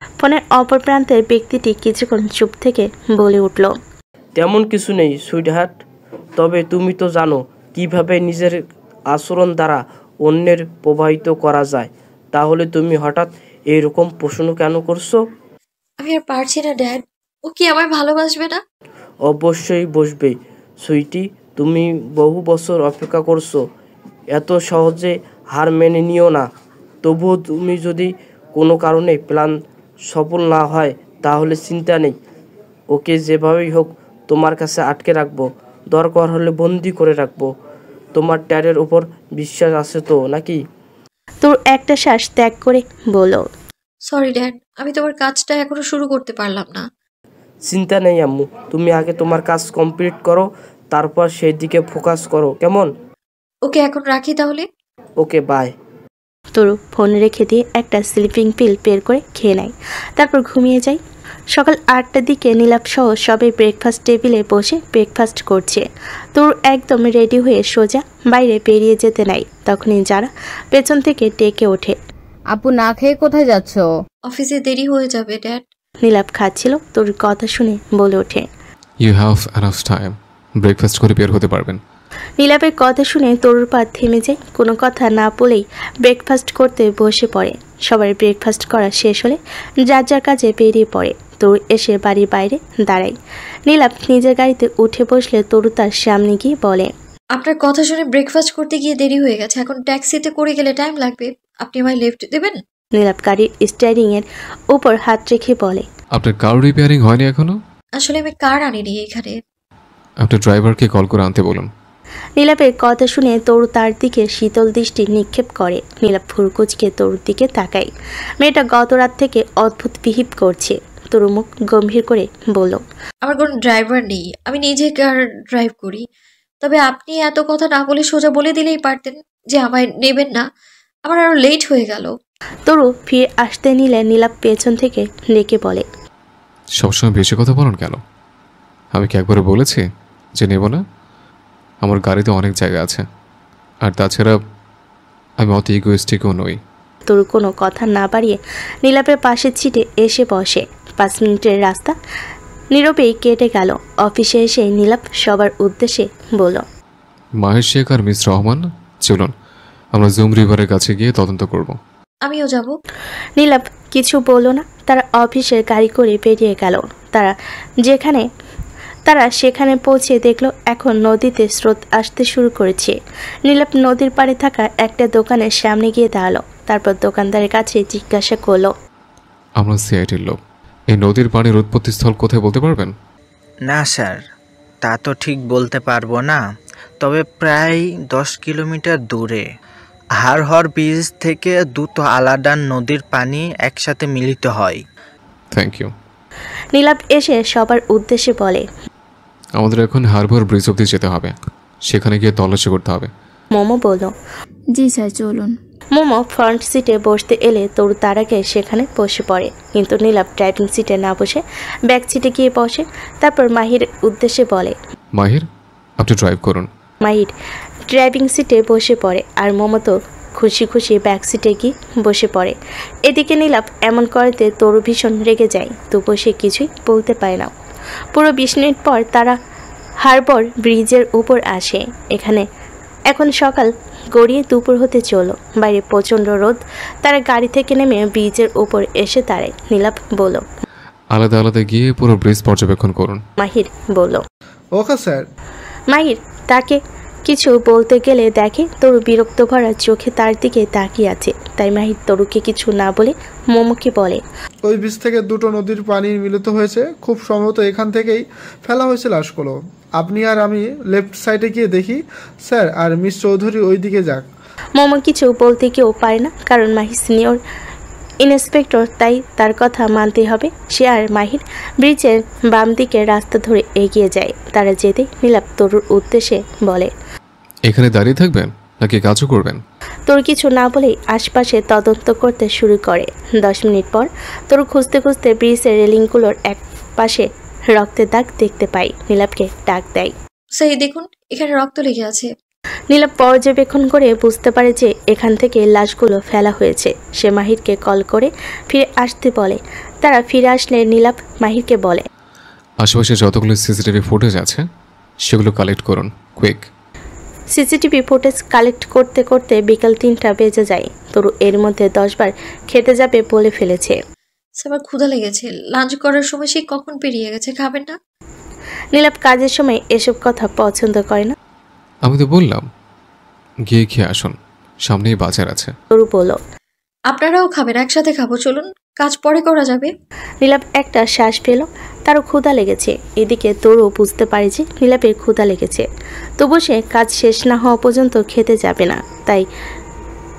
ফোনের অপর প্রান্তের ব্যক্তিটি কিছুক্ষণ চুপ থেকে বলে উঠল, তেমন কিছু নেই সুইটহার্ট, তবে তুমি তো জানো কিভাবে নিজের আচরণ দ্বারা অন্যের প্রভাবিত করা যায়। তাহলে তুমি হঠাৎ এইরকম প্রশ্ন কেন করছো? আমি আর পারছি না ড্যাড। ও কি আমায় ভালোবাসবে না? অবশ্যই বসবে সুইটি, তুমি বহু বছর অপেক্ষা করছো, এত সহজে হার মেনে নিও না। তবুও তুমি যদি কোনো কারণে প্ল্যান সফল না হয় তাহলে চিন্তা নেই, ওকে যেভাবেই হোক তোমার কাছে আটকে রাখবো, দরকার হলে বন্দি করে রাখবো। তোমার ড্যাডের ওপর বিশ্বাস আছে তো নাকি? তোর একটা শ্বাস ত্যাগ করে বলল, সরি ড্যাড, আমি তোমার কাজটা এখনো শুরু করতে পারলাম না। চিন্তা নেই আম্মু, তুমি আগে তোমার কাজ কমপ্লিট করো, তারপর সেই দিকে ফোকাস করো, কেমন? ওকে এখন রাখি তাহলে। Okay bye. তরু ফোন রেখে দিয়ে একটা স্লিপিং পিল বের করে খেয়ে নেয়, তারপর ঘুমিয়ে যায়। সকাল 8টার দিকে নীলাপ সহ সবাই ব্রেকফাস্ট টেবিলে বসে ব্রেকফাস্ট করছে। তরু একদম রেডি হয়ে সোজা বাইরে বেরিয়ে যেতে নাই, তখনই যারা পেছন থেকে ডেকে ওঠে, আপু না খেয়ে কোথায় যাচ্ছ? অফিসে দেরি হয়ে যাবে ড্যাড। নীলাপ খাচ্ছিল, তরুর কথা শুনে বলে ওঠে, you have enough time, breakfast করে বের হতে পারবেন। নীলাপের কথা শুনে তরুর পা থেমে যায়, কোনো কথা না বলেই ব্রেকফাস্ট করতে বসে পড়ে। সবার ব্রেকফাস্ট করা শেষ হলে যার যার কাজে বেরিয়ে পড়ে। তরু এসে বাড়ির বাইরে দাঁড়ায়। নীলাপ নিজের গাড়িতে উঠে বসলে তরু তার সামনে গিয়ে বলে, আপনার কথা শুনে ব্রেকফাস্ট করতে গিয়ে দেরি হয়ে গেছে, এখন ট্যাক্সিতে করে গেলে টাইম লাগবে। আপনি আমায় লিফট দেবেন? নীলাপ গাড়ির স্টিয়ারিং এর উপর হাত রেখে বলে, আপনার কার রিপেয়ারিং হয়নি এখনো? আসলে আমি কার আনিনি এখানে। আপনার ড্রাইভারকে কল করে আনতে বলুন। নীলাপের কথা শুনে তরু তার দিকে শীতল দৃষ্টি নিক্ষেপ করে। নীলাপ ফুরকুচকে তরুর দিকে তাকায়। মেয়েটা গত রাত থেকে অদ্ভুত বিহেভ করছে। তরু মুখ গম্ভীর করে বলল, আমার কোনো ড্রাইভার নেই, আমি নিজে কার ড্রাইভ করি। তবে আপনি এত কথা না বলে সোজা বলে দিলেই পারতেন যে আমায় নেবেন না। আমার আরো লেট হয়ে গেল। তরু ফিরে আসতে নিলে নীলাপ পেছন থেকে ডেকে বলে, সবসময় বেশি কথা বলেন কেন? আমি কি একবারে বলেছি যে নেব না? আমার গাড়িতে অনেক জায়গা আছে, আর তাছাড়া আমি অত ইগোইস্টিকও নই। তরু কোনো কথা না বাড়িয়ে নীলাপের পাশের সিটে এসে বসে। 5 মিনিটের রাস্তা নীরবেই কেটে গেল। অফিসে এসে নীলাপ সবার উদ্দেশ্যে বলল, মাহেশ শেখ আর মিস রহমান, চলুন আমরা জুম রিভারের কাছে গিয়ে তদন্ত করব। আমিও যাব। নীলাপ কিছু বলল না। তারা অফিসের গাড়ি করে বেরিয়ে গেল। তারা সেখানে পৌঁছে দেখলো এখন নদীতে স্রোত আসতে শুরু করেছে। নীলাপ নদীর পাড়ে থাকা একটা দোকানের সামনে গিয়ে দাঁড়ালো। তারপর দোকানদারের কাছে জিজ্ঞাসা করলো, আমরা সিআইটির লোক, এই নদীর পানির উৎপত্তিস্থল কোথায় বলতে পারবেন? না স্যার, তা তো ঠিক বলতে পারবো না, তবে প্রায় 10 কিলোমিটার দূরে। হারহর ব্রিজ থেকে দুটো আলাদা নদীর পানি একসাথে মিলিত হয়। Thank you. নীলাপ এসে সবার উদ্দেশ্যে বলে, আমাদের এখন হারবার ব্রিজ অব্দি যেতে হবে, সেখানে গিয়ে তল্লাশি করতে হবে। মোমো বলল, জি স্যার চলুন। মোমো ফ্রন্ট সিটে বসতে এলে তরু তার আগে সেখানে বসে পড়ে, কিন্তু নীলাপ ড্রাইভিং সিটে না বসে ব্যাক সিটে গিয়ে বসে। তারপর মাহির উদ্দেশ্যে বলে, মাহির আপনি ড্রাইভ করুন। মাহির ড্রাইভিং সিটে বসে পড়ে, আর মোমো তো খুশি খুশি ব্যাক সিটে গিয়ে বসে পড়ে। এদিকে নীলাপ এমন করতে তরু ভীষণ রেগে যায়, তবুও সে কিছুই বলতে পারে না। পুরো 20 মিনিট পর তারা হারবার ব্রিজের উপর আসে। এখন সকাল গড়িয়ে দুপুর হতে চলো। বাইরে প্রচণ্ড রোদ। তারা গাড়ি থেকে নেমে ব্রিজের উপর এসে দাঁড়ায়। নীলাপ বলল, আলাদা আলাদা গিয়ে পুরো ব্রিজ পর্যবেক্ষণ করুন। মাহির বলল, ওকে স্যার। মাহির তাকে কিছু বলতে গেলে দেখে তরু বিরক্ত ভরা চোখে তার দিকে তাকিয়ে আছে। তাই মাহির তরুকে কিছু না বলে মোমোকে বলে, ওই বীজ থেকে দুটো নদীর পানি মিলিত হয়েছে, খুব সম্ভবত এখান থেকেই ফেলা হয়েছে লাশগুলো। আপনি আর আমি লেফট সাইডে গিয়ে দেখি স্যার, আর মিস চৌধুরী ওই দিকে যাক। মোমো কিছু বলতে কেউ পারে না, কারণ মাহির সিনিয়র ইন্সপেক্টর, তাই তার কথা মানতে হবে। সে আর মাহির ব্রিজের বাম দিকে রাস্তা ধরে এগিয়ে যায়। তারা যেতে নীলাপ তরুর উদ্দেশ্যে বলে, এখানে দাঁড়িয়ে থাকবেন নাকি কাজও করবেন? তরু কিছু না বলেই আশপাশে তদন্ত করতে শুরু করে। 10 মিনিট পর তরু খুঁজতে খুঁজতে ব্রিজের রেলিংগুলোর এক পাশে রক্তের দাগ দেখতে পাই। নীলাপকে ডাক দেয়, সেই দেখুন এখানে রক্ত লেগে আছে। নীলাপ পর্যবেক্ষণ করে বুঝতে পারে যে এখান থেকে লাশগুলো ফেলা হয়েছে। সে মাহিরকে কল করে ফিরে আসতে বলে। তারা ফিরে আসলে নীলাপ মাহিরকে বলে, আশেপাশে যতগুলো সিসিটিভি ফুটেজ আছে সেগুলো কালেক্ট করুন, কুইক। সিসিটিভি ফুটেজ কালেক্ট করতে করতে বিকাল 3টা বেজে যায়। তরু এর মধ্যে 10 বার খেতে যাবে বলে ফেলেছে। আমার ক্ষুধা লেগেছে, লাঞ্চ করার সময় সেই কখন পেরিয়ে গেছে, খাবেন না? নীলাপ কাজের সময় এসব কথা পছন্দ করে না। আমি তো বললাম গিয়ে খেয়ে আসুন, সামনেই বাজার আছে। তরু বলল, আপনারাও খাবেন, একসাথে খাবো, চলুন, কাজ পরে করা যাবে। নীলাপ একটা শ্বাস পেল, তারও ক্ষুধা লেগেছে। এদিকে তরু বুঝতে পারে যে নীলাপের ক্ষুধা লেগেছে, তবু সে কাজ শেষ না হওয়া পর্যন্ত খেতে যাবে না। তাই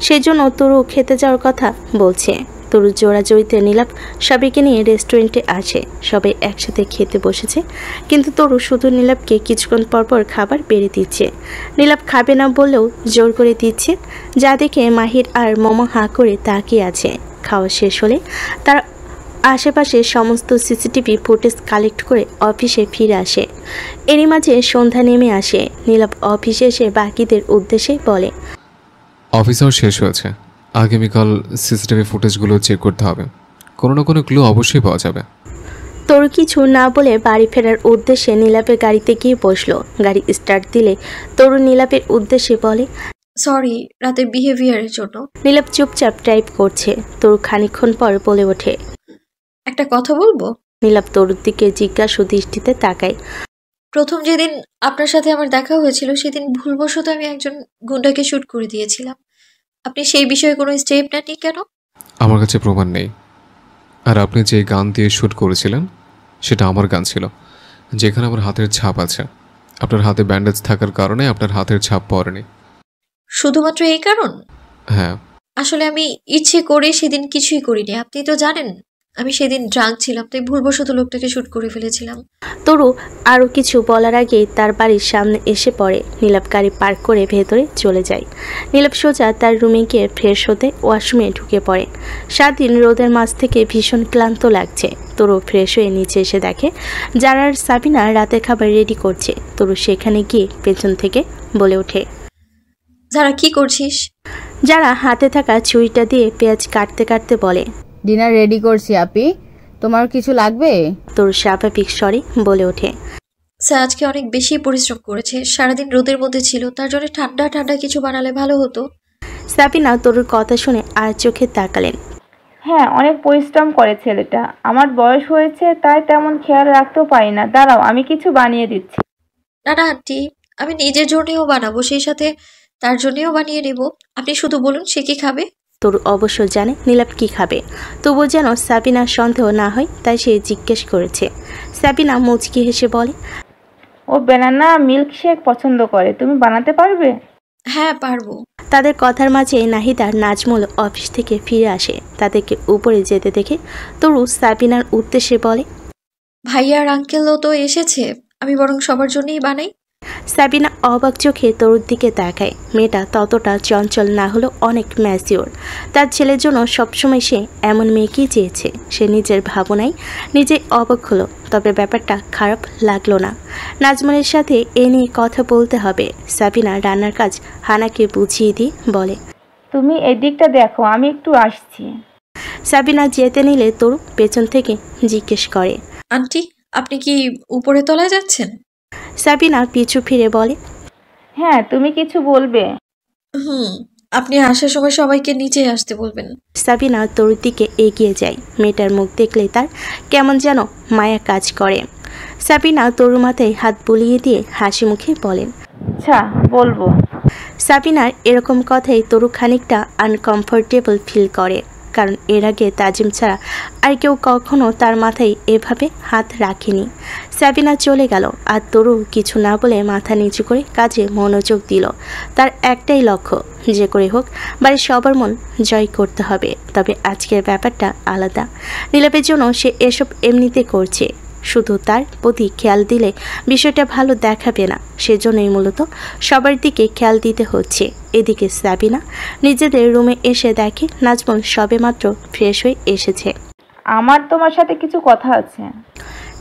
সেই জন্য তরু খেতে যাওয়ার কথা বলছে। তরু জোড়াজড়িতে নীলাপ সবাইকে নিয়ে রেস্টুরেন্টে আসে। সবাই একসাথে খেতে বসেছে, কিন্তু তরু শুধু নীলাপকে কিছুক্ষণ পরপর খাবার বেড়ে দিচ্ছে। নীলাপ খাবে না বললেও জোর করে দিচ্ছে, যা দেখে মাহির আর মোমো হাঁ করে তাকিয়ে আছে। খাওয়া শেষ হলে তার আশেপাশে সমস্ত সিসিটিভি ফুটেজ কালেক্ট করে অফিসে ফিরে আসে। এরই মাঝে সন্ধ্যা নেমে আসে। নীলাপ অফিসে এসে বাকিদের উদ্দেশ্যে বলে, অফিস আওয়ার শেষ হয়েছে, আগামীকাল সিসিটিভি ফুটেজগুলো চেক করতে হবে, কোনো না কোনো ক্লু অবশ্যই পাওয়া যাবে। তরু কিছু না বলে বাড়ি ফেরার উদ্দেশ্যে নীলাপের গাড়িতে গিয়ে বসলো। গাড়ি স্টার্ট দিলে তরু নীলাপের উদ্দেশ্যে বলে, সরি রাতের বিহেভিয়ারের জন্য। নীলাপ চুপচাপ টাইপ করছে। তরু খানিকক্ষণ পর বলে ওঠে, একটা কথা বলবো? নীলাপ তরুর দিকে জিজ্ঞাসু দৃষ্টিতে তাকায়। প্রথম যেদিন আপনার সাথে আমার দেখা হয়েছিল সেদিন ভুলবশত আমি একজন গুন্ডাকে শুট করে দিয়েছিলাম। আপনি সেই বিষয়ে কোনো স্টেপ নেননি কেন? আমার কাছে প্রমাণ নেই, আর আপনি যে গান দিয়ে শ্যুট করেছিলেন সেটা আমার গান ছিল, যেখানে আমার হাতের ছাপ আছে। আপনার হাতে ব্যান্ডেজ থাকার কারণে আপনার হাতের ছাপ পড়েনি। শুধুমাত্র এই কারণ? হ্যাঁ। আসলে আমি ইচ্ছে করে সেদিন কিছুই করিনি, আপনি তো জানেন আমি সেদিন ড্রাঙ্ক ছিলাম, তাই ভুলবশত লোকটাকে শুট করে ফেলেছিলাম। তরু আরও কিছু বলার আগেই তার বাড়ির সামনে এসে পড়ে। নীলাপ গাড়ি পার্ক করে ভেতরে চলে যায়। নীলাপ সোজা তার রুমে গিয়ে ফ্রেশ হতে ওয়াশরুমে ঢুকে পড়ে। 7 দিন রোদের মাঝ থেকে ভীষণ ক্লান্ত লাগছে। তরু ফ্রেশ হয়ে নিচে এসে দেখে যারা আর সাবিনা রাতের খাবার রেডি করছে। তরু সেখানে গিয়ে পেছন থেকে বলে ওঠে, যারা কি করছিস? যারা হাতে থাকা ছুরিটা দিয়ে পেঁয়াজ কাটতে কাটতে বলে, ডিনার রেডি করছি আপি, তোমার কিছু লাগবে? তরু স্বাভাবিক স্বরে বলে ওঠে, স্যার আজকে অনেক বেশি পরিশ্রম করেছে, সারাদিন রোদের মধ্যে ছিল, তার জন্য ঠান্ডা ঠান্ডা কিছু বানালে ভালো হতো। সাবিনা তরুর কথা শুনে আর চোখে তাকালেন। হ্যাঁ, অনেক পরিশ্রম করে ছেলেটা। আমার বয়স হয়েছে তাই তেমন খেয়াল রাখতেও পারি না। দাঁড়াও, আমি কিছু বানিয়ে দিচ্ছি। না না আন্টি, আমি নিজের জন্যও বানাবো, সেই সাথে তার জন্যও বানিয়ে নেব। আপনি শুধু বলুন সে কি খাবে। তরু অবশ্য জানে নীলাপ কি খাবে, তবু যেন সাবিনার সন্দেহ না হয় তাই সে জিজ্ঞেস করেছে। সাবিনা মুচকি হেসে বলে, ও ব্যানানা মিল্কশেক পছন্দ করে, তুমি বানাতে পারবে? হ্যাঁ পারবো। তাদের কথার মাঝে নাহিদার নাজমুল অফিস থেকে ফিরে আসে। তাদেরকে উপরে যেতে দেখে তরু সাবিনার উদ্দেশ্যে বলে, ভাইয়া আর আঙ্কেলও তো এসেছে, আমি বরং সবার জন্যই বানাই। সাবিনা অবাক চোখে তরুর দিকে তাকায়। মেয়েটা ততটা চঞ্চল না হলেও অনেক ম্যাচিওর। তার ছেলের জন্য সবসময় সে এমন মেয়েকেই চেয়েছে। সে নিজের ভাবনায় নিজেই অবাক হলো, তবে ব্যাপারটা খারাপ লাগলো না। নাজমুলের সাথে এ নিয়ে কথা বলতে হবে। সাবিনা রান্নার কাজ হানাকে বুঝিয়ে দিয়ে বলে, তুমি এদিকটা দেখো, আমি একটু আসছি। সাবিনা যেতে নিলে তরু পেছন থেকে জিজ্ঞেস করে, আন্টি আপনি কি উপরে তলায় যাচ্ছেন? সাবিনা পিছু ফিরে বলে, হ্যাঁ, তুমি কিছু বলবে? আপনি আসার সময় সবাইকে নিচে আসতে বলবেন। সাবিনা তরুর দিকে এগিয়ে যায়। মেয়েটার মুখ দেখলে তার কেমন যেন মায়া কাজ করে। সাবিনা তরুর মাথায় হাত বুলিয়ে দিয়ে হাসি মুখে বলেন, আচ্ছা বলবো। সাবিনার এরকম কথাই তরু খানিকটা আনকমফোর্টেবল ফিল করে, কারণ এর আগে তাজিম ছাড়া আর কেউ কখনো তার মাথায় এভাবে হাত রাখেনি। সাবিনা চলে গেল আর তরু কিছু না বলে মাথা নিচু করে কাজে মনোযোগ দিল। তার একটাই লক্ষ্য, যে করে হোক বাড়ির সবার মন জয় করতে হবে। তবে আজকের ব্যাপারটা আলাদা। নীলাপের জন্য সে এসব এমনিতে করছে, শুধু তার প্রতি খেয়াল দিলে বিষয়টা ভালো দেখাবে না, সেজন্যই মূলত সবার দিকে খেয়াল দিতে হচ্ছে। এদিকে সাবিনা নিজেদের রুমে এসে দেখে নাজমুল সবেমাত্র ফ্রেশ হয়ে এসেছে। আমার তোমার সাথে কিছু কথা আছে।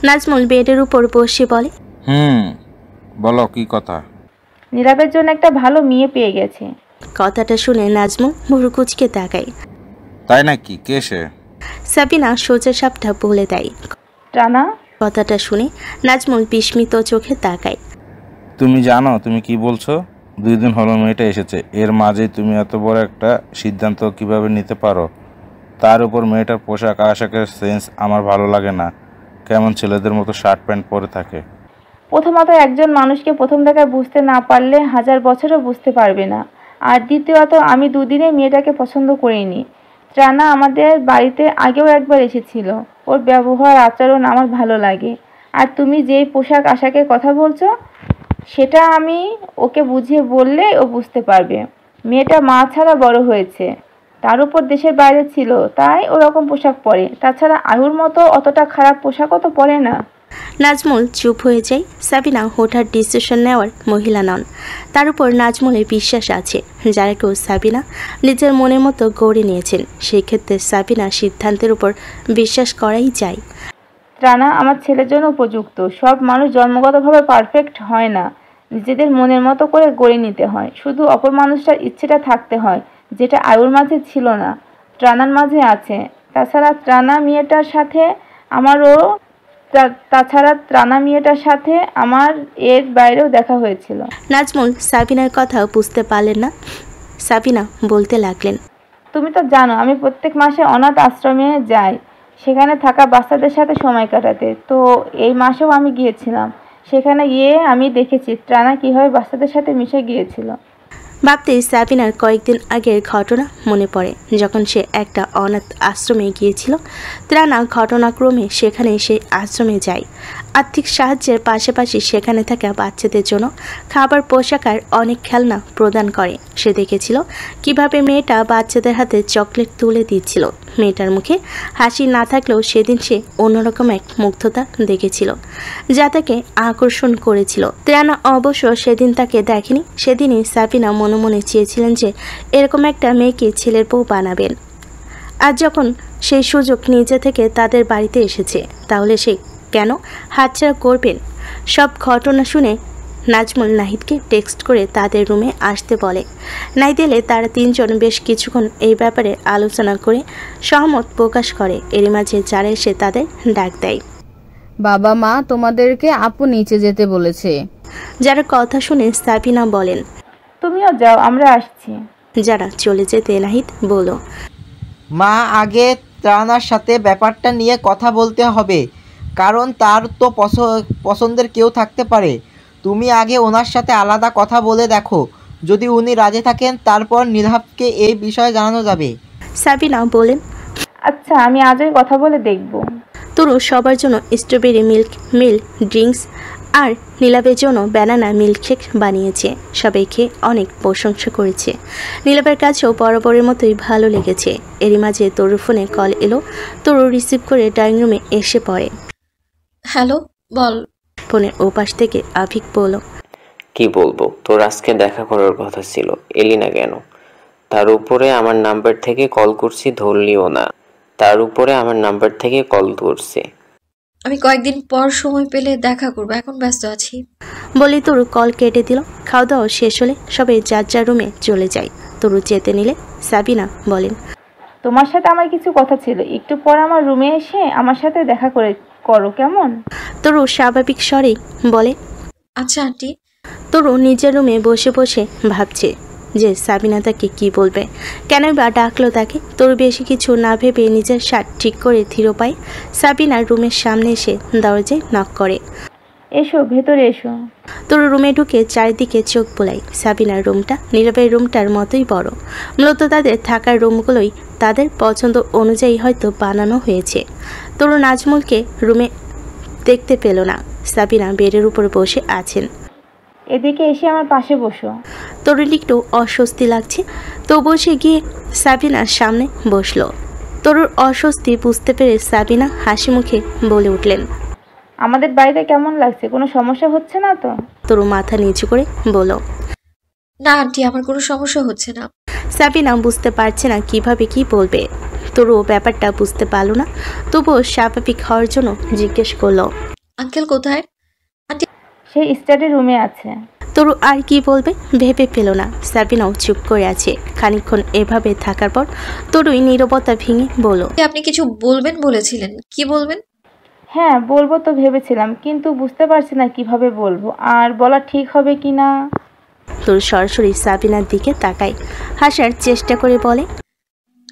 নাজমুল বেডের উপর বসে বলে, বলো কি কথা? নীলাপের জন্য একটা ভালো মেয়ে পেয়ে গেছে। কথাটা শুনে নাজমুল ভুরু কুঁচকে তাকায়। তাই নাকি? কে সে? সাবিনা সোজা সাপটা বলে দেয়। রানা, কথাটা শুনে নাজমুল বিস্মিত চোখে তাকায়। তুমি জানো তুমি কি বলছো? 2 দিন হলো মেয়েটা এসেছে, এর মাঝেই তুমি এত বড় একটা সিদ্ধান্ত কিভাবে নিতে পারো? তার উপর মেয়েটার পোশাক আশাকের সেন্স আমার ভালো লাগে না, কেমন ছেলেদের মতো শার্ট প্যান্ট পরে থাকে। প্রথমত একজন মানুষকে প্রথম দেখায় বুঝতে না পারলে 1000 বছরও বুঝতে পারবে না। আর দ্বিতীয়ত আমি 2 দিনে মেয়েটাকে পছন্দ করিনি। রানা আমাদের বাড়িতে আগেও একবার এসেছিল, ওর ব্যবহার আচরণ আমার ভালো লাগে। আর তুমি যেই পোশাক আশাকের কথা বলছো সেটা আমি ওকে বুঝিয়ে বললে ও বুঝতে পারবে। মেয়েটা মা ছাড়া বড় হয়েছে, তার উপর দেশের বাইরে ছিল, তাই ওরকম পোশাক পরে। তাছাড়া আয়ুর মতো অতটা খারাপ পোশাকও তো পরে না। নাজমুল চুপ হয়ে যায়। সাবিনা হঠাৎ ডিসিশন নেওয়ার মহিলা নন। তার উপর নাজমুলের বিশ্বাস আছে, যারা কেউ সাবিনা নিজের মনের মতো গড়ে নিয়েছেন, সেই ক্ষেত্রে সাবিনা সিদ্ধান্তের উপর বিশ্বাস করাই যায়। রানা আমার ছেলের জন্য উপযুক্ত। সব মানুষ জন্মগতভাবে পারফেক্ট হয় না, নিজেদের মনের মতো করে গড়ে নিতে হয়। শুধু অপর মানুষটার ইচ্ছেটা থাকতে হয়, যেটা আয়ুর মাঝে ছিল না, রানার মাঝে আছে। তাছাড়া রানা মেয়েটার সাথে আমার এর বাইরেও দেখা হয়েছিল। নাজমুল সাবিনার কথা বুঝতে পারলেন না। সাবিনা বলতে লাগলেন, তুমি তো জানো আমি প্রত্যেক মাসে অনাথ আশ্রমে যাই, সেখানে থাকা বাচ্চাদের সাথে সময় কাটাতে। তো এই মাসেও আমি গিয়েছিলাম। সেখানে গিয়ে আমি দেখেছি রানা কীভাবে বাচ্চাদের সাথে মিশে গিয়েছিল। ভাবতেই সাবিনার কয়েকদিন আগের ঘটনা মনে পড়ে, যখন সে একটা অনাথ আশ্রমে গিয়েছিল। ত্রানা ঘটনাক্রমে সেখানে সেই আশ্রমে যায়। আর্থিক সাহায্যের পাশাপাশি সেখানে থাকা বাচ্চাদের জন্য খাবার, পোশাক আর অনেক খেলনা প্রদান করে। সে দেখেছিল কিভাবে মেয়েটা বাচ্চাদের হাতে চকলেট তুলে দিচ্ছিল। মেয়েটার মুখে হাসি না থাকলেও সেদিন সে অন্যরকম এক মুগ্ধতা দেখেছিল, যা তাকে আকর্ষণ করেছিল। ত্রানা অবশ্য সেদিন তাকে দেখেনি। সেদিনই সাবিনা মনে মনে চেয়েছিলেন যে এরকম একটা মেয়েকে ছেলের বউ বানাবেন। আর যখন সেই সুযোগ নিজে থেকে তাদের বাড়িতে এসেছে, তাহলে সে কেন হাতছাড়া করবেন? সব ঘটনা শুনে নাজমুল নাহিদকে টেক্সট করে তাদের রুমে আসতে বলে। নাহিদ এলে তারা 3 জন বেশ কিছুক্ষণ এই ব্যাপারে আলোচনা করে সহমত প্রকাশ করে। এর মাঝে যারা এসে তাদের ডাক দেয়। বাবা মা তোমাদেরকে আপু নিচে যেতে বলেছে। যারা কথা শুনে সাবিনা বলেন, তুমিও যাও, আমরা আসছি। যারা চলে যেতে নাহিদ বলল, মা আগে ত্রানার সাথে ব্যাপারটা নিয়ে কথা বলতে হবে, কারণ তার তো পছন্দের কেউ থাকতে পারে। তুমি আগে ওনার সাথে আলাদা কথা বলে দেখো, যদি উনি রাজি থাকেন তারপর নীলাভকে এই বিষয়ে জানানো যাবে। সাবিনা বলেন, আচ্ছা আমি আজই কথা বলে দেখব। তরু সবার জন্য স্ট্রবেরি মিল্ক ড্রিঙ্কস আর নীলাভের জন্য ব্যানানা মিল্কশেক বানিয়েছে। সবাই খেয়ে অনেক প্রশংসা করেছে। নীলাভের কাছেও বরাবরের মতোই ভালো লেগেছে। এরই মাঝে তরুর ফোনে কল এলো। তরু রিসিভ করে ডাইনিং রুমে এসে পড়ে। হ্যালো, বল। ফোনের ওপাশ থেকে আভিক বলল, কি বলবো, তোর আজকে দেখা করার কথা ছিল, এলি না কেন? তার উপরে আমার নাম্বার থেকে কল করছি, ধরলিও না। তার উপরে আমার নাম্বার থেকে কল করছে। আমি কয়েকদিন পর সময় পেলে দেখা করবো, এখন ব্যস্ত আছি বলি তরু কল কেটে দিল। খাওয়া দাওয়া শেষ হলে সবাই যার যার রুমে চলে যায়। তরু যেতে নিলে সাবিনা বলেন, তোমার সাথে আমার কিছু কথা ছিল, একটু পর আমার রুমে এসে আমার সাথে দেখা করো কেমন? তরু স্বাভাবিক স্বরেই বলে, আচ্ছা আন্টি। তরু নিজের রুমে বসে বসে ভাবছে যে সাবিনা তাকে কি বলবে, কেনই বা ডাকলো তাকে। তরু বেশি কিছু না ভেবে নিজের শার্ট ঠিক করে ধীর পায় সাবিনার রুমের সামনে এসে দরজায় নক করে। এসো, ভেতরে এসো। তরু রুমে ঢুকে চারিদিকে চোখ বোলায়। সাবিনার রুমটা নীরবের রুমটার মতোই বড়। মূলত তাদের থাকার রুমগুলোই তাদের পছন্দ অনুযায়ী হয়তো বানানো হয়েছে। তরু নাজমুলকে রুমে দেখতে পেল না। সাবিনা বেডের উপর বসে আছেন। এদিকে এসে আমার পাশে বসো। তরুর একটু অস্বস্তি লাগছে, তো বসে গিয়ে সাবিনার সামনে বসলো। তরুর অস্বস্তি বুঝতে পেরে সাবিনা হাসি মুখে বলে উঠলেন, আমাদের বাড়িতে কেমন লাগছে? কোনো সমস্যা হচ্ছে না তো? তরু মাথা নিচু করে বলল, না আন্টি, আমার কোনো সমস্যা হচ্ছে না। সাবিনা বুঝতে পারছে না কিভাবে কি বলবে। তরু ব্যাপারটা বুঝতে পারল না, তবুও স্বাভাবিক হওয়ার জন্য জিজ্ঞেস করলো, আঙ্কেল কোথায়? সেই স্টাডি রুমে আছে। তরু আর কি বলবে ভেবে পেল না। সাবিনাও চুপ করে আছে। খানিকক্ষণ এভাবে থাকার পর তরুই নীরবতা ভেঙে বলল, আপনি কিছু বলবেন বলেছিলেন, কি বলবেন? হ্যাঁ বলবো তো ভেবেছিলাম, কিন্তু বুঝতে পারছি না কিভাবে বলবো আর বলা ঠিক হবে কি না। তরু সরাসরি সাবিনার দিকে তাকায়, হাসার চেষ্টা করে বলে,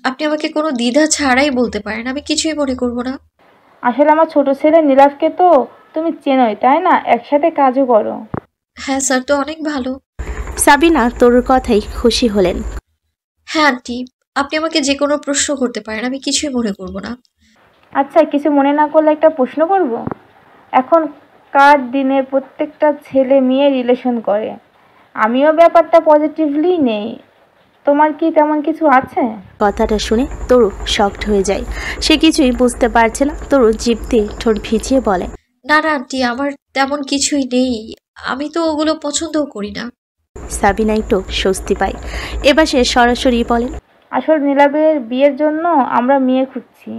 আপনি আমাকে কোনো দ্বিধা ছাড়াই বলতে পারেন, আমি কিছুই মনে করব না। আসলে আমার ছোট ছেলে নীলাভকে তো তুমি চেনোই তাই না, একসাথে কাজও করো। হ্যাঁ স্যার, তো অনেক ভালো। সাবিনা তরুর কথাই খুশি হলেন। হ্যাঁ আন্টি, আপনি আমাকে যে কোনো প্রশ্ন করতে পারেন, আমি কিছুই মনে করব না। আচ্ছা কিছু মনে না করলে একটা প্রশ্ন করব। এখনকার দিনে প্রত্যেকটা ছেলে মেয়ে রিলেশন করে, আমিও ব্যাপারটা পজিটিভলি নেই, তোমার কি তেমন কিছু আছে? কথাটা শুনে তরু শকড হয়ে যায়। সে কিছুই বুঝতে পারছে না। তরু জিভ দিয়ে ঠোঁট ভিজিয়ে বলে, না না আন্টি, আমার তেমন কিছুই নেই, আমি তো ওগুলো পছন্দও করি না। সাবিনা একটু স্বস্তি পায়। এবার সে সরাসরি বলে, আসল নীলাভের বিয়ের জন্য আমরা মেয়ে খুঁজছি।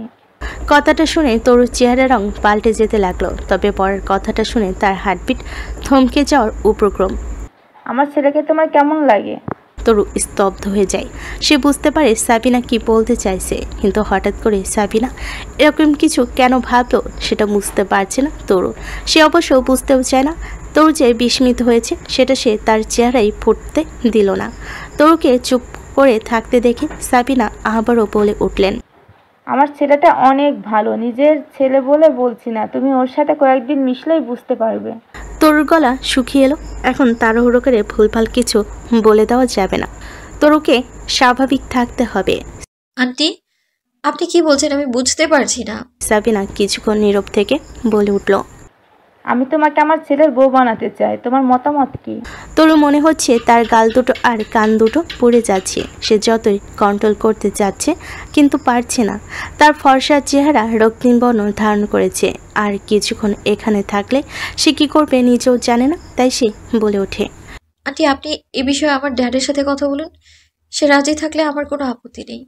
কথাটা শুনে তরুর চেহারা রং পাল্টে যেতে লাগলো। তবে পরের কথাটা শুনে তার হার্টবিট থমকে যাওয়ার উপক্রম। আমার ছেলেকে তোমার কেমন লাগে? তরু স্তব্ধ হয়ে যায়। সে বুঝতে পারে সাবিনা কি বলতে চাইছে, কিন্তু হঠাৎ করে সাবিনা এরকম কিছু কেন ভাবলো সেটা বুঝতে পারছে না তরু। সে অবশ্য বুঝতেও চায় না। তরু যে বিস্মিত হয়েছে সেটা সে তার চেহারায় ফুটতে দিল না। তরুকে চুপ করে থাকতে দেখে সাবিনা আবারও বলে উঠলেন, আমার ছেলেটা অনেক ভালো, নিজের ছেলে বলে বলছি না, তুমি ওর সাথে কয়েকদিন মিশলেই বুঝতে পারবে। তরুর গলা শুকিয়ে এলো। এখন তাড়াহুড়ো করে ভুলভাল কিছু বলে দেওয়া যাবে না। তরুকে স্বাভাবিক থাকতে হবে। আন্টি, আপনি কি বলছেন আমি বুঝতে পারছি না। সাবিনা কিছুক্ষণ নীরব থেকে বলে উঠল, আমি তোমাকে আমার ছেলের বউ বানাতে চাই, তোমার মতামত কি? তরু মনে হচ্ছে তার গাল দুটো আর কান দুটো পড়ে যাচ্ছে। সে যতই কন্ট্রোল করতে যাচ্ছে কিন্তু পারছে না। তার ফর্সা চেহারা রক্তিম বর্ণ ধারণ করেছে। আর কিছুক্ষণ এখানে থাকলে সে কি করবে নিজেও জানে না। তাই সে বলে ওঠে, আন্টি আপনি এ বিষয়ে আমার ড্যাডের সাথে কথা বলুন, সে রাজি থাকলে আমার কোনো আপত্তি নেই।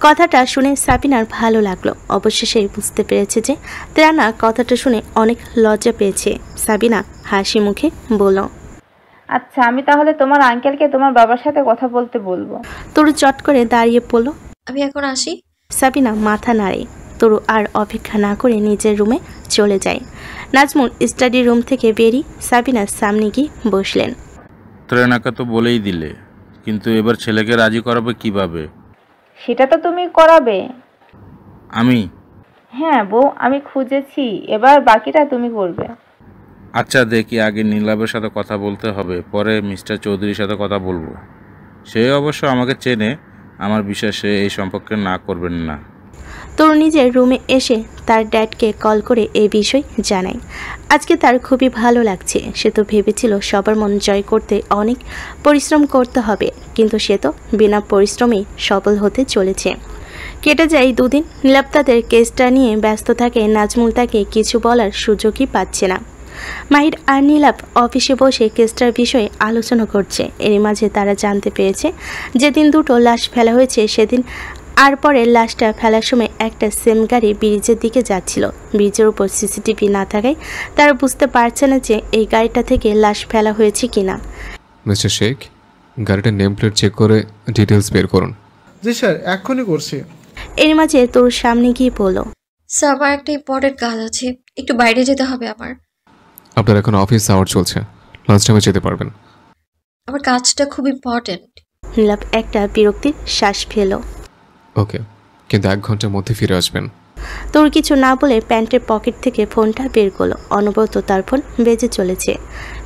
কথাটা শুনে সাবিনার ভালো লাগলো। অবশেষে বুঝতে পেরেছে যে ত্রানা কথাটা শুনে অনেক লজ্জা পেয়েছে। সাবিনা হাসি মুখে বলল, আচ্ছা আমি তাহলে তোমার আঙ্কেলকে তোমার বাবার সাথে কথা বলতে বলবো। তরু চট করে দাঁড়িয়ে পড়ল। আমি এখন আসি। সাবিনা মাথা নাড়ে। তরু আর অপেক্ষা না করে নিজের রুমে চলে যায়। নাজমুল স্টাডি রুম থেকে বেরিয়ে সাবিনার সামনে গিয়ে বসলেন। ত্রেনাকে তো বলেই দিলে, কিন্তু এবার ছেলেকে রাজি করাবে কিভাবে? সেটা তো তুমি করাবে। আমি? হ্যাঁ বউ, আমি খুঁজেছি, এবার বাকিটা তুমি করবে। আচ্ছা দেখি, আগে নীলাভের সাথে কথা বলতে হবে, পরে মিস্টার চৌধুরীর সাথে কথা বলবো। সে অবশ্য আমাকে চেনে, আমার বিশ্বাস সে এই সম্পর্কে না করবেন না। তরু নিজের রুমে এসে তার ড্যাডকে কল করে এই বিষয় জানায়। আজকে তার খুবই ভালো লাগছে। সে তো ভেবেছিল সবার মন জয় করতে অনেক পরিশ্রম করতে হবে, কিন্তু সে তো বিনা পরিশ্রমেই সফল হতে চলেছে। কেটে যায় দুদিন। নীলাভ তাদের কেসটা নিয়ে ব্যস্ত থাকে। নাজমুল তাকে কিছু বলার সুযোগই পাচ্ছে না। মাহির আর নীলাভ অফিসে বসে কেসটার বিষয়ে আলোচনা করছে। এরই মাঝে তারা জানতে পেরেছে যেদিন দুটো লাশ ফেলা হয়েছে সেদিন আর পরে লাশটা ফেলার সময় একটা সেম গাড়ি ব্রিজের দিকে যাচ্ছিল। ব্রিজের উপর সিসিটিভি না থাকায় তারা বুঝতে পারছে না যে এই গাড়িটা থেকে লাশ ফেলা হয়েছে কিনা। মিস্টার শেখ, গাড়িটার নেম প্লেট চেক করে ডিটেলস বের করুন। জি স্যার, এক্ষুনি করছি। এর মাঝে তোর সামনে গিয়ে বলল, স্যার আমার একটা ইম্পর্টেন্ট কাজ আছে, একটু বাইরে যেতে হবে আমার। আপনার এখন অফিস আওয়ার চলছে, লাঞ্চ টাইমে যেতে পারবেন। আমার কাজটা খুব ইম্পর্টেন্ট। নীলাভ একটা বিরক্তির শ্বাস ফেল। ওকে, কিন্তু 1 ঘন্টার মধ্যে ফিরে আসবেন। তোর কিছু না বলে প্যান্টের পকেট থেকে ফোনটা বের করলো। অনবরত তার ফোন বেজে চলেছে।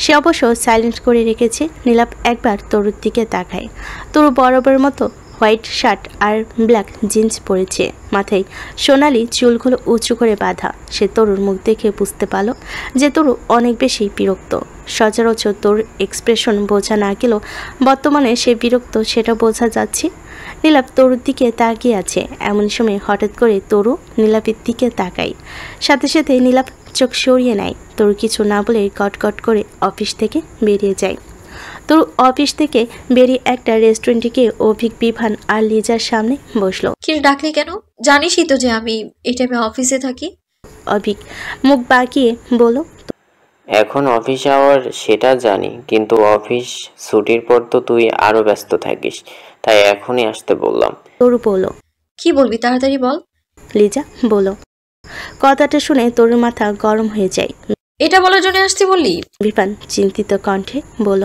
সে অবশ্য সাইলেন্ট করে রেখেছে। নীলাভ একবার তরুর দিকে তাকায়। তরু বরাবর মতো হোয়াইট শার্ট আর ব্ল্যাক জিন্স পরেছে। মাথায় সোনালি চুলগুলো উঁচু করে বাঁধা। সে তরুর মুখ দেখে বুঝতে পারল যে তরু অনেক বেশি বিরক্ত। সচরাচর তোর এক্সপ্রেশন বোঝা না গেলেও বর্তমানে সে বিরক্ত সেটা বোঝা যাচ্ছে। নীলাভ তরুর দিকে তাকিয়ে আছে। এমন সময় হঠাৎ করে তরু নীলাভের দিকে তাকায়। সাথে সাথে নীলাভ চোখ সরিয়ে নেয়। তরু কিছু না বলে গটগট করে অফিস থেকে বেরিয়ে যায়। তরু অফিস থেকে বেরিয়ে একটা রেস্টুরেন্টে গিয়ে অভিক, বিভান আর লিজার সামনে বসলো। কি ডাকলি কেন? জানিসই তো যে আমি এই টাইমে অফিসে থাকি। অভিক মুখ বাঁকিয়ে বলল, এখন অফিস আওয়ার সেটা জানি, কিন্তু অফিস ছুটির পর তো তুই আরো ব্যস্ত থাকিস, তাই এখনই আসতে বললাম। তরু বলল। কি বলবি তাড়াতাড়ি বল। লিজা বলল। কথাটা শুনে তরুর মাথা গরম হয়ে যায়। এটা বলার জন্য আসতে বললি? বিপান চিন্তিত কণ্ঠে বলল।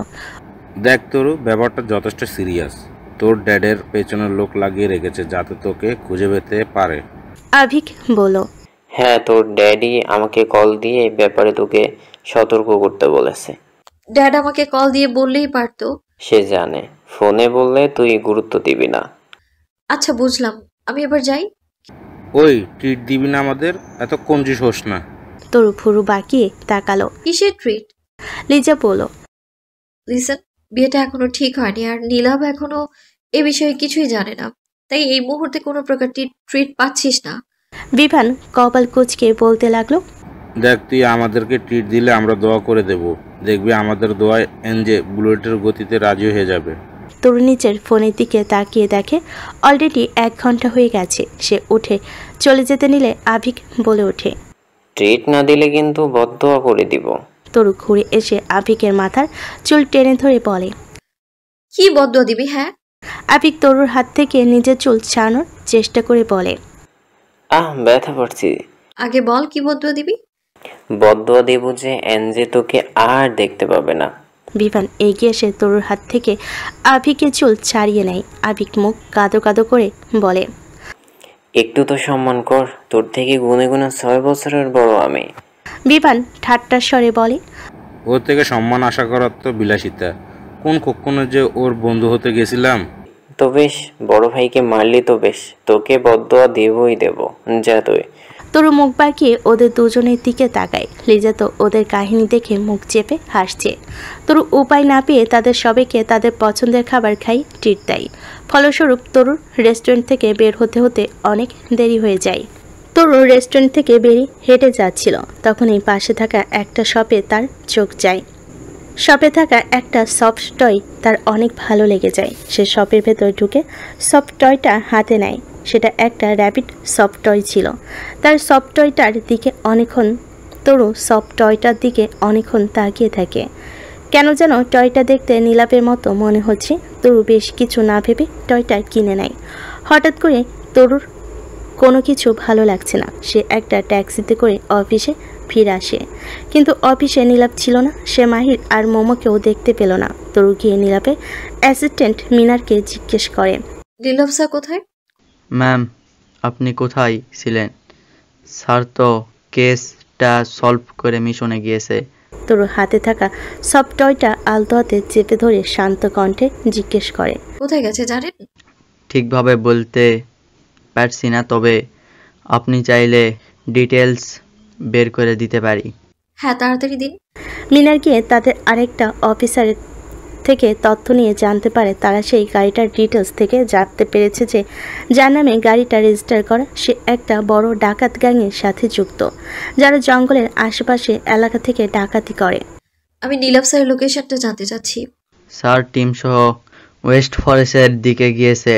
দেখ তরু, ব্যাপারটা যথেষ্ট সিরিয়াস। তোর ড্যাডের পেছনে লোক লাগিয়ে রেখেছে যাতে তোকে খুঁজে পেতে পারে। আভিক বলল। হ্যাঁ, তোর ড্যাডি আমাকে কল দিয়ে এই ব্যাপারে তোকে সতর্ক করতে বলেছে। ড্যাড আমাকে কল দিয়ে বললেই পারতো। সে জানে, ফোনে বললে তুই গুরুত্ব দিবি না। আচ্ছা বুঝলাম, আমি এবার যাই। ওই ট্রিট দিবি না আমাদের? এত কঞ্জুস হোস না। তরু ফুরু বাকিয়ে তাকালো। কিসের ট্রিট? লিজা বলল। লিসেন, বিয়েটা এখনো ঠিক হয়নি আর নীলাভ এখনো এ বিষয়ে কিছুই জানে না, তাই এই মুহূর্তে কোনো প্রকার ট্রিট পাচ্ছিস না। বিভান কপাল কুঁচকে বলতে লাগলো। দেখ, তুই আমাদেরকে ট্রিট দিলে আমরা দোয়া করে দেব। দেখবি আমাদের দোয়ায় এনজে বুলেটের গতিতে রাজি হয়ে যাবে। তরু নিচের ফোনের দিকে তাকিয়ে দেখে অলরেডি 1 ঘন্টা হয়ে গেছে। সে উঠে চলে যেতে নিলে আভিক বলে ওঠে। ট্রিট না দিলে কিন্তু বদদোয়া করে দিব। তরু ঘুরে এসে আভিকের মাথার চুল টেনে ধরে বলে। কি বদদোয়া দিবি? হ্যাঁ। আভিক তরুর হাত থেকে নিজের চুল ছাড়ানোর চেষ্টা করে বলে। ব্যথা পাচ্ছি। আগে বল কি বদদোয়া দিবি? বদদোয়া দেব যে এনজে তোকে আর দেখতে পাবে না। বিভান এগিয়ে এসে তরুর হাত থেকে আভিকের চুল ছাড়িয়ে নেয়। আভিক মুখ কাঁদো কাঁদো করে বলে। একটু তো সম্মান কর, তোর থেকে গুনে গুনে 6 বছরের বড় আমি। বিভান ঠাট্টার স্বরে বলে। ওর থেকে সম্মান আশা করার তো বিলাসিতা। কোন কখনো যে ওর বন্ধু হতে গেছিলাম। তো বেশ, বড় ভাইকে মারলি তো বেশ, তোকে বদদোয়া দেবই দেব। যা তুই। তরু মুখ বাঁকিয়ে ওদের দুজনের দিকে তাকায়। লিজা তো ওদের কাহিনী দেখে মুখ চেপে হাসছে। তরু উপায় না পেয়ে তাদের সবাইকে তাদের পছন্দের খাবার খাই ট্রিট দেয়। ফলস্বরূপ তরুর রেস্টুরেন্ট থেকে বের হতে হতে অনেক দেরি হয়ে যায়। তরু রেস্টুরেন্ট থেকে বেরিয়ে হেঁটে যাচ্ছিল, তখনই পাশে থাকা একটা শপে তার চোখ যায়। শপে থাকা একটা সফট টয় তার অনেক ভালো লেগে যায়। সে শপের ভেতর ঢুকে সফট টয়টা হাতে নেয়। সেটা একটা র্যাবিট সফট টয় ছিল। তার সফট টয়টার দিকে অনেকক্ষণ তরু সফট টয়টার দিকে অনেকক্ষণ তাকিয়ে থাকে। কেন যেন টয়টা দেখতে নীলাপের মতো মনে হচ্ছে। তরু বেশ কিছু না ভেবে টয়টা কিনে নেয়। হঠাৎ করে তরুর কোনো কিছু ভালো লাগছে না। সে একটা ট্যাক্সিতে করে অফিসে ফিরে আসে, কিন্তু অফিসে নীলাপ ছিল না। সে মাহির আর মোমোকেও দেখতে পেল না। তরু গিয়ে নীলাপের অ্যাসিস্ট্যান্ট মিনারকে জিজ্ঞেস করে। নীলাভ স্যার কোথায়? ম্যাম, আপনি কোথায় ছিলেন? স্যার তো কেসটা সলভ করে মিশনে গিয়েছে। তরু হাতে থাকা সব টয়টা আলতো হাতে চেপে ধরে শান্ত কণ্ঠে জিজ্ঞেস করে। কোথায় গেছে জানেন? ঠিকভাবে বলতে পারছি না, তবে আপনি চাইলে ডিটেলস বের করে দিতে পারি। হ্যাঁ, তাড়াতাড়ি দিন। মিনার গিয়ে তাদের আরেকটা অফিসারের থেকে তথ্য নিয়ে জানতে পারে তারা সেই গাড়িটার ডিটেলস থেকে জানতে পেরেছে যে যার নামে গাড়িটা রেজিস্টার করা সে একটা বড় ডাকাত গ্যাংয়ের সাথে যুক্ত, যারা জঙ্গলের আশেপাশে এলাকা থেকে ডাকাতি করে। আমি নীলাভ স্যারের লোকেশনটা জানতে চাচ্ছি। স্যার টিম সহ ওয়েস্ট ফরেস্টের দিকে গিয়েছে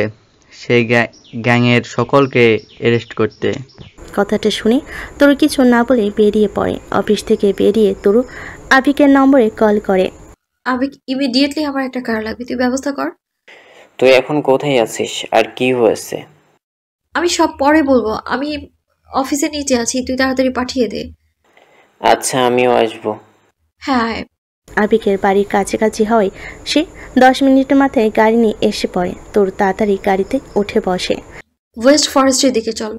সেই গ্যাংয়ের সকলকে অ্যারেস্ট করতে। কথাটা শুনে তরু কিছু না বলে বেরিয়ে পড়ে। অফিস থেকে বেরিয়ে তরু আভিকের নম্বরে কল করে। আবিক, ইমিডিয়েটলি আমার একটা কার লাগবে, তুই ব্যবস্থা কর। তুই এখন কোথায় আছিস আর কি হয়েছে? আমি সব পরে বলবো, আমি অফিসে নিচে আছি, তুই তাড়াতাড়ি পাঠিয়ে দে। আচ্ছা, আমিও আসবো। হ্যাঁ। আবিকের বাড়ির কাছাকাছি হয় সে 10 মিনিটের মাথায় গাড়ি নিয়ে এসে পড়ে। তোর তাড়াতাড়ি গাড়িতে উঠে বসে। ওয়েস্ট ফরেস্টের দিকে চল।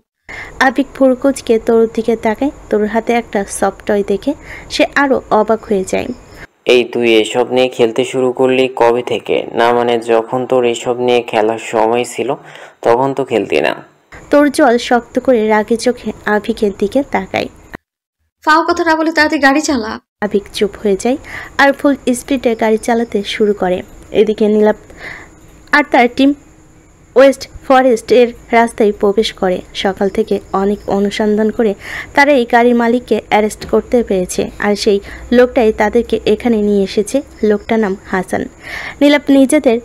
আবিক ফুরকুচকে তোর দিকে তাকায়। তোর হাতে একটা সফট টয় দেখে সে আরো অবাক হয়ে যায়। এই তুই এসব নিয়ে খেলতে শুরু করলি কবে থেকে? না মানে যখন তোর এসব নিয়ে খেলার সময় ছিল তখন তো খেলতি না। তোর জল শক্ত করে রাগে চোখে আবিকের দিকে তাকায়। ফাও কথা না বলে তাড়াতাড়ি গাড়ি চালা। আবিক চুপ হয়ে যায় আর ফুল স্পিডে গাড়ি চালাতে শুরু করে। এদিকে নীলাপ আর তার টিম ওয়েস্ট ফরেস্টের রাস্তায় প্রবেশ করে। সকাল থেকে অনেক অনুসন্ধান করে তারা এই গাড়ির মালিককে অ্যারেস্ট করতে পেরেছে, আর সেই লোকটাই তাদেরকে এখানে নিয়ে এসেছে। লোকটার নাম হাসান। নীলাপ নিজেদের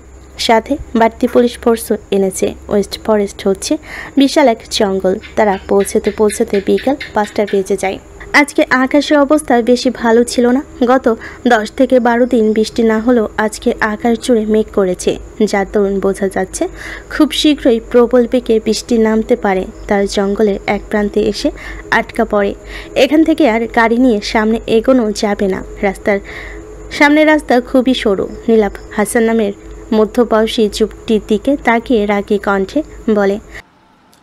সাথে বাড়তি পুলিশ ফোর্সও এনেছে। ওয়েস্ট ফরেস্ট হচ্ছে বিশাল এক জঙ্গল। তারা পৌঁছাতে বিকাল 5টা বেজে যায়। আজকে আকাশের অবস্থা বেশি ভালো ছিল না। গত 10 থেকে 12 দিন বৃষ্টি না হলেও আজকে আকাশ জুড়ে মেঘ করেছে, যার দরুন বোঝা যাচ্ছে খুব শীঘ্রই প্রবল বেগে বৃষ্টি নামতে পারে। তার জঙ্গলের এক প্রান্তে এসে আটকা পড়ে। এখান থেকে আর গাড়ি নিয়ে সামনে এগোনো যাবে না। সামনের রাস্তা খুবই সরু। নীলাভ হাসান নামের মধ্যবয়সী যুবকটির দিকে তাকিয়ে রাগী কণ্ঠে বলে,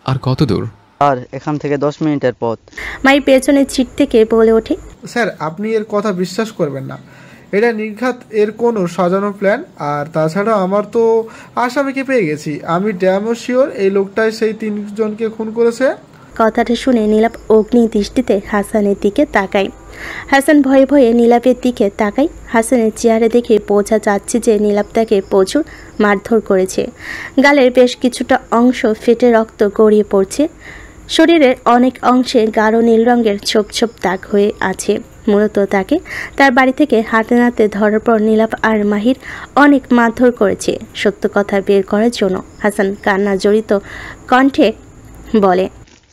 আর কত দূর? আর এখান থেকে 10 মিনিটের পথ। মায়ের পেছনের সিট থেকে বলে ওঠে, স্যার আপনি এর কথা বিশ্বাস করবেন না, এটা নির্ঘাত এর কোনো সাজানো প্ল্যান। আর তাছাড়া আমার তো আসামিকে পেয়ে গেছি। আমি ড্যামও শিওর এই লোকটাই সেই 3 জনকে খুন করেছে। কথাটা শুনে নীলাভ অগ্নি দৃষ্টিতে হাসানের দিকে তাকায়। হাসান ভয়ে ভয়ে নীলাভের দিকে তাকায়। হাসানের চেহারা দেখে বোঝা যাচ্ছে যে নীলাভ তাকে প্রচুর মারধর করেছে। গালের বেশ কিছুটা অংশ ফেটে রক্ত গড়িয়ে পড়ছে। শরীরের অনেক অংশে গাঢ় নীল রঙের ছোপ ছোপ দাগ হয়ে আছে। মূলত তাকে তার বাড়ি থেকে হাতে নাতে ধরার পর নীলাভ আর মাহির অনেক মারধর করেছে। সত্য কথা বের করার জন্য হাসান কান্না জড়িত কণ্ঠে বলে,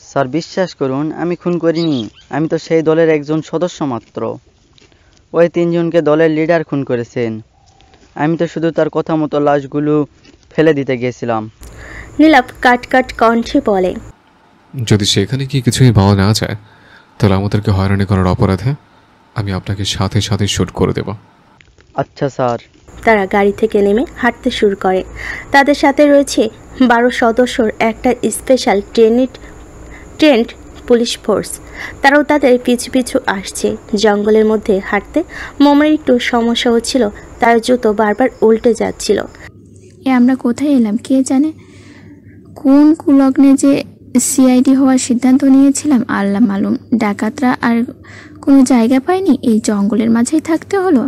স্যার বিশ্বাস করুন, আমি খুন করিনি। আমি তো সেই দলের একজন সদস্য মাত্র। ওই 3 জনকে দলের লিডার খুন করেছেন। আমি তো শুধু তার কথা মতো লাশগুলো ফেলে দিতে গিয়েছিলাম। নীলাভ কাট কাট কণ্ঠে বলে, যদি সেখানে কি কিছুই পাওয়া না যায় তাহলে আমাদেরকে হয়রানি করার অপরাধে আমি আপনাকে সাথে সাথে শুট করে দেব। আচ্ছা স্যার। তারা গাড়ি থেকে নেমে হাঁটতে শুরু করে। তাদের সাথে রয়েছে 12 সদস্যর একটা স্পেশাল ট্রেন্ড পুলিশ ফোর্স। তারাও তাদের পিছু পিছু আসছে। জঙ্গলের মধ্যে হাঁটতে মোমের একটু সমস্যা হচ্ছিল, তার জুতো বারবার উল্টে যাচ্ছিল। আমরা কোথায় এলাম কে জানে? কোন কুলগ্নে যে সিআইডি হওয়ার সিদ্ধান্ত নিয়েছিলাম আল্লাহ মালুম। ডাকাতরা আর কোনো জায়গা পায়নি, এই জঙ্গলের মাঝেই থাকতে হলো।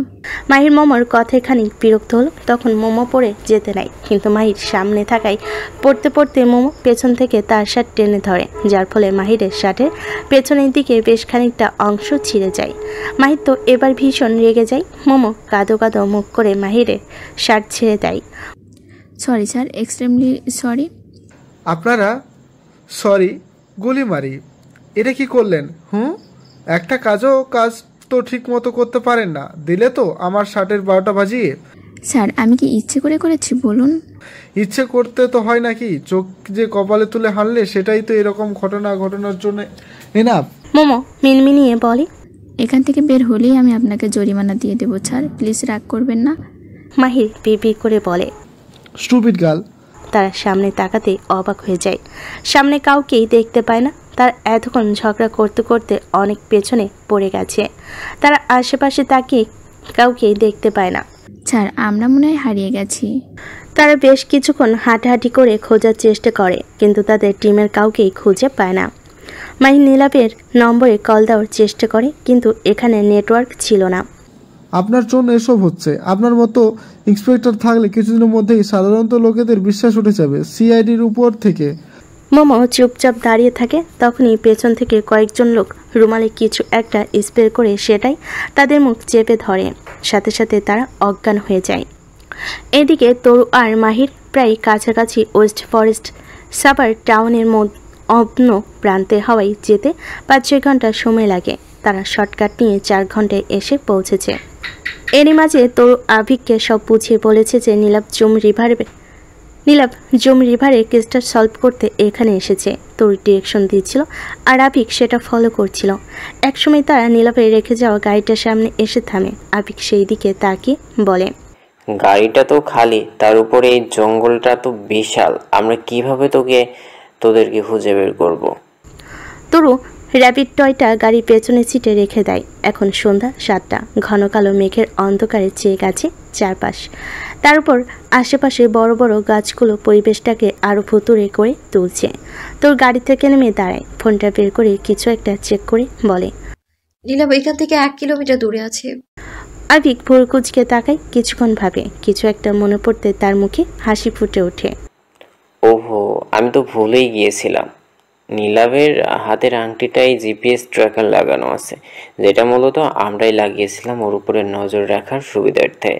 মাহির মোমোর কথায় খানিক বিরক্ত হলো। তখন মোমো পড়ে যেতে নাই, কিন্তু মাহির সামনে থাকায় পড়তে পড়তে মোমো পেছন থেকে তার শার্ট টেনে ধরে, যার ফলে মাহিরের শার্টের পেছনের দিকে বেশ খানিকটা অংশ ছিঁড়ে যায়। মাহির তো এবার ভীষণ রেগে যায়। মোমো কাঁদো কাঁদো মুখ করে মাহিরের শার্ট ছেড়ে দেয়। Sorry sir, extremely sorry. আপনারা সরি গুলি মারি, এটা কি করলেন? একটা কাজ তো ঠিক মতো করতে পারেন না, দিলে তো আমার শার্টের 12টা বাজিয়ে। স্যার আমি কি ইচ্ছে করে করেছি বলুন? ইচ্ছে করতে তো হয় নাকি? চোখ যে কপালে তুলে হানলে সেটাই তো এরকম ঘটনার জন্য এনাফ। মোমো মিনমিনিয়ে বলে, এখান থেকে বের হলেই আমি আপনাকে জরিমানা দিয়ে দেবো স্যার, প্লিজ রাগ করবেন না। মাহির বিড়বিড় করে বলে, স্টুপিড গার্ল। তারা সামনে তাকাতে অবাক হয়ে যায়। সামনে কাউকেই দেখতে পায় না। তার এতক্ষণ ঝগড়া করতে করতে অনেক পেছনে পড়ে গেছে। তারা আশেপাশে তাকিয়ে কাউকেই দেখতে পায় না। স্যার আমরা মনে হয় হারিয়ে গেছি। তারা বেশ কিছুক্ষণ হাঁটাহাঁটি করে খোঁজার চেষ্টা করে, কিন্তু তাদের টিমের কাউকেই খুঁজে পায় না। মাহি নীলাভের নম্বরে কল দেওয়ার চেষ্টা করে, কিন্তু এখানে নেটওয়ার্ক ছিল না। আপনার জন্য এসব হচ্ছে। আপনার মতো ইন্সপেক্টর থাকলে কিছুদিনের মধ্যেই সাধারণত লোকেদের বিশ্বাস উঠে যাবে সিআইডির উপর থেকে। মোমো চুপচাপ দাঁড়িয়ে থাকে। তখনই পেছন থেকে কয়েকজন লোক রুমালে কিছু একটা স্প্রে করে সেটাই তাদের মুখ চেপে ধরে। সাথে সাথে তারা অজ্ঞান হয়ে যায়। এদিকে তরু আর মাহির প্রায় কাছাকাছি ওয়েস্ট ফরেস্ট সাবার টাউনের অন্য প্রান্তে হওয়ায় যেতে 5-6 ঘন্টা সময় লাগে। তারা শর্টকাট নিয়ে 4 ঘন্টায় এসে পৌঁছেছে। এরই মাঝে তরু আভিককে সব বুঝিয়ে বলেছে যে নীলাভ জুম রিভারের কেসটা সলভ করতে এখানে এসেছে। তরু ডিরেকশন দিচ্ছিল আর আভিক সেটা ফলো করছিল। একসময় তারা নীলাভে রেখে যাওয়া গাড়িটার সামনে এসে থামে। আভিক সেই দিকে তাকিয়ে বলে, গাড়িটা তো খালি, তার উপরে এই জঙ্গলটা তো বিশাল, আমরা কিভাবে তোদেরকে খুঁজে বের করব? তরু র্যাপিড টয়টা গাড়ির পেছনের সিটে রেখে দেয়। এখন সন্ধ্যা 7টা। ঘন কালো মেঘের অন্ধকারে চেয়ে গেছে চারপাশ। তার উপর আশেপাশে বড় বড় গাছগুলো পরিবেশটাকে আরো ভুতুড়ে করে তুলছে। তোর গাড়ি থেকে নেমে দাঁড়ায়, ফোনটা বের করে কিছু একটা চেক করে বলে, নীলাভ এখান থেকে 1 কিলোমিটার দূরে আছে। আভিক ভোর কুচকে তাকায়, কিছুক্ষণ ভাবে। কিছু একটা মনে পড়তে তার মুখে হাসি ফুটে ওঠে। ওহো, আমি তো ভুলেই গিয়েছিলাম। নীলাভের হাতের আংটিটাই জিপিএস ট্র্যাকার লাগানো আছে, যেটা মূলত আমরাই লাগিয়েছিলাম ওর উপরে নজর রাখার সুবিধার্থে।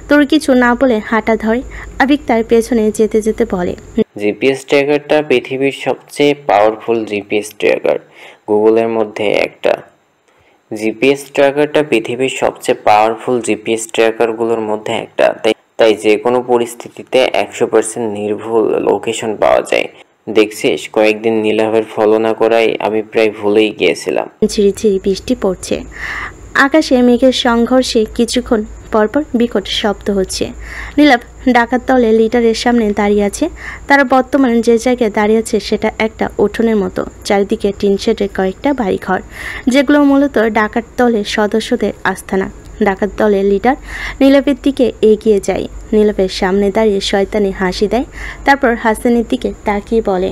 তোর কিছু না বলে হাঁটা ধরে। আভিক তার পেছনে যেতে যেতে বলে, জিপিএস ট্র্যাকারটা পৃথিবীর সবচেয়ে পাওয়ারফুল জিপিএস ট্র্যাকার, গুগলের মধ্যে একটা। জিপিএস ট্র্যাকারটা পৃথিবীর সবচেয়ে পাওয়ারফুল জিপিএস ট্র্যাকারগুলোর মধ্যে একটা, তাই যে কোনো পরিস্থিতিতে 100% নির্ভুল লোকেশন পাওয়া যায়। দেখছিস, কয়েকদিন নীলাভের ফলো না করায় আমি প্রায় ভুলেই গিয়েছিলাম। ঝিরিঝিরি বৃষ্টি পড়ছে, আকাশে মেঘের সংঘর্ষে কিছুক্ষণ পরপর বিকট শব্দ হচ্ছে। নীলাভ ডাকাত দলে লিডারের সামনে দাঁড়িয়ে আছে। তারা বর্তমানে যে জায়গায় দাঁড়িয়ে আছে সেটা একটা উঠোনের মতো, চারিদিকে টিনশেডের কয়েকটা বাড়িঘর, যেগুলো মূলত ডাকাত দলের সদস্যদের আস্তানা। ডাকাত দলের লিডার নীলাভের দিকে এগিয়ে যায়। নীলাভের সামনে দাঁড়িয়ে শয়তানি হাসি দেয়, তারপর হাসানের দিকে তাকিয়ে বলে,